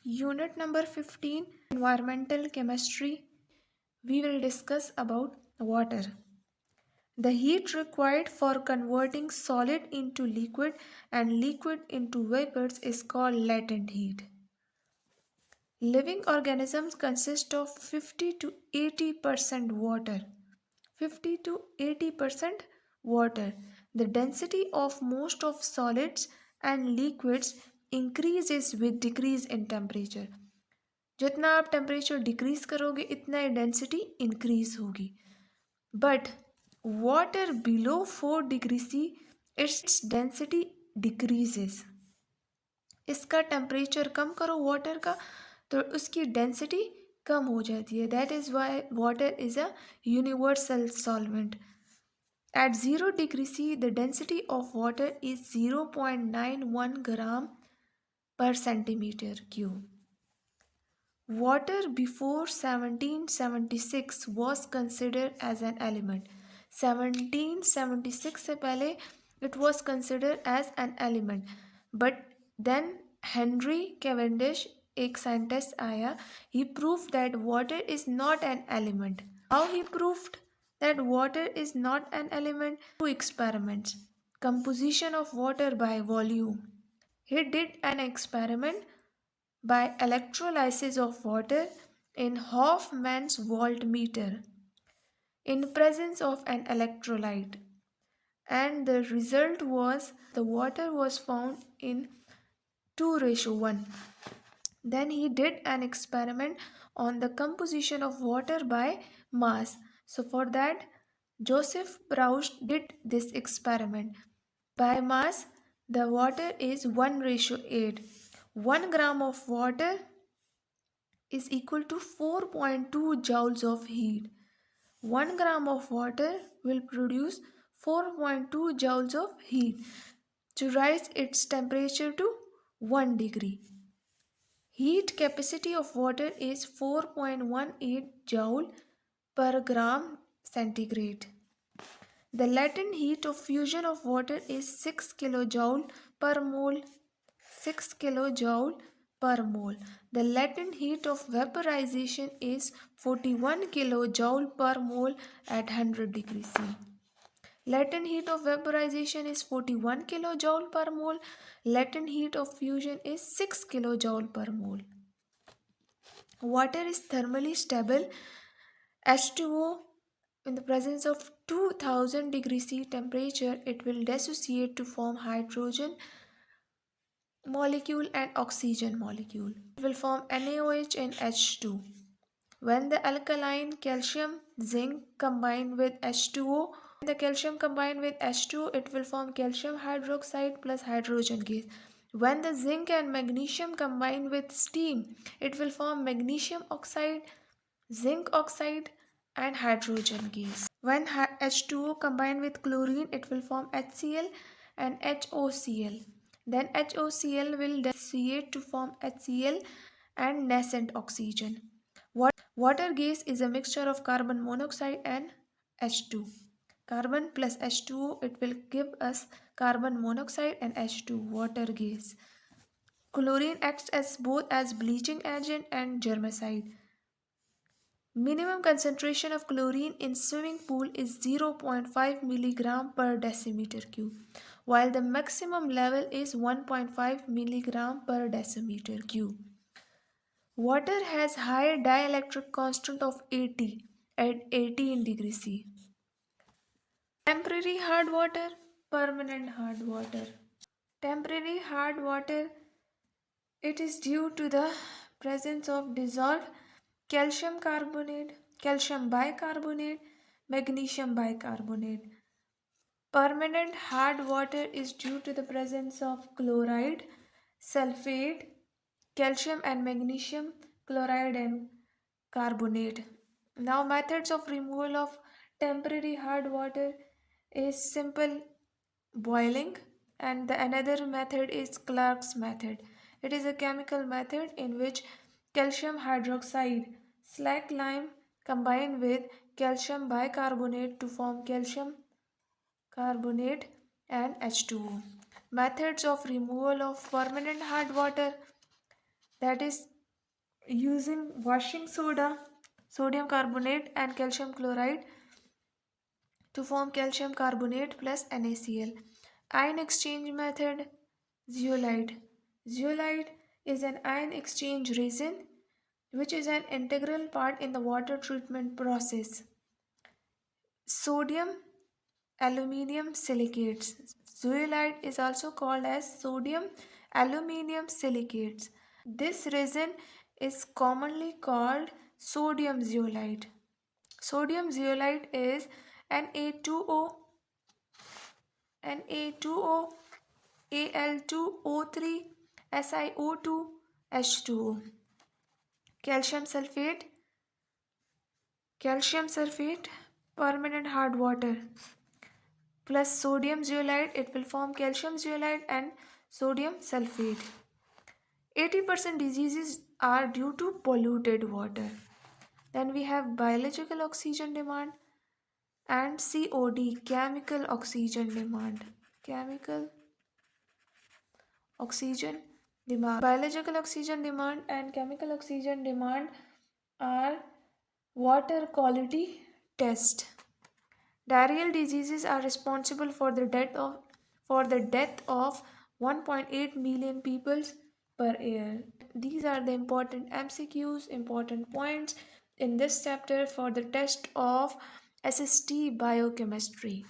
Unit number 15, Environmental Chemistry. We will discuss about water. The heat required for converting solid into liquid and liquid into vapors is called latent heat. Living organisms consist of 50 to 80% water. 50 to 80% water. The density of most of solids and liquids increases with decrease in temperature. जितना आप temperature decrease करोगे इतना ही density increase होगी but water below 4 degree see its density decreases. इसका temperature कम करो water का तो उसकी डेंसिटी कम हो जाती है. That is why water is a universal solvent. At 0 degree C, the density of water is 0.91 gram per centimeter cube. Water before 1776 was considered as an element. 1776 से पहले it was considered as an element. But then Henry Cavendish, एक scientist आया, he proved that water is not an element. How he proved that water is not an element? Two experiments. Composition of water by volume. He did an experiment by electrolysis of water in Hofmann's voltmeter in presence of an electrolyte, and the result was the water was found in 2:1. Then he did an experiment on the composition of water by mass. So for that Joseph Brausch did this experiment. By mass, the water is 1:8. 1 gram of water is equal to 4.2 joules of heat. 1 gram of water will produce 4.2 joules of heat to rise its temperature to 1 degree. Heat capacity of water is 4.18 joule per gram centigrade. The latent heat of fusion of water is 6 kilojoule per mole. 6 kilojoule per mole. The latent heat of vaporization is 41 kilojoule per mole at 100 degrees C. Latent heat of vaporization is 41 kilojoule per mole. Latent heat of fusion is 6 kilojoule per mole. Water is thermally stable. H2O in the presence of 2000 degrees C temperature, it will dissociate to form hydrogen molecule and oxygen molecule. It will form NaOH and H2. When the alkaline calcium zinc combine with H2O, the calcium combine with H2O, it will form calcium hydroxide plus hydrogen gas. When the zinc and magnesium combine with steam, it will form magnesium oxide, zinc oxide and hydrogen gas. When H2O combine with chlorine, it will form HCl and HOCl. Then HOCl will dissociate to form HCl and nascent oxygen. Water gas is a mixture of carbon monoxide and H2. Carbon plus H2O, it will give us carbon monoxide and H2, water gas. Chlorine acts as both as bleaching agent and germicide. Minimum concentration of chlorine in swimming pool is 0.5 milligram per decimeter cube, while the maximum level is 1.5 milligram per decimeter cube. Water has high dielectric constant of 80 at 18 degrees C. Temporary hard water, permanent hard water. Temporary hard water, it is due to the presence of dissolved calcium carbonate, calcium bicarbonate, magnesium bicarbonate. Permanent hard water is due to the presence of chloride, sulfate, calcium and magnesium chloride and carbonate. Now methods of removal of temporary hard water is simple boiling, and the another method is Clark's method. It is a chemical method in which calcium hydroxide, slack lime combined with calcium bicarbonate to form calcium carbonate and H2O. Methods of removal of permanent hard water, that is using washing soda, sodium carbonate, and calcium chloride to form calcium carbonate plus NaCl. Ion exchange method, zeolite. Zeolite is an ion exchange resin which is an integral part in the water treatment process. Sodium aluminium silicates. Zeolite is also called as sodium aluminium silicates. This resin is commonly called sodium zeolite. Sodium zeolite is Na2O, Na2O, Al2O3, SiO2, H2O. Calcium sulfate, permanent hard water, plus sodium zeolite, it will form calcium zeolite and sodium sulfate. 80% diseases are due to polluted water. Then we have biological oxygen demand and COD, chemical oxygen demand. Chemical oxygen demand. Biological oxygen demand and chemical oxygen demand are water quality test. Diarrheal diseases are responsible for the death of 1.8 million people per year. These are the important MCQs, important points in this chapter for the test of SST biochemistry.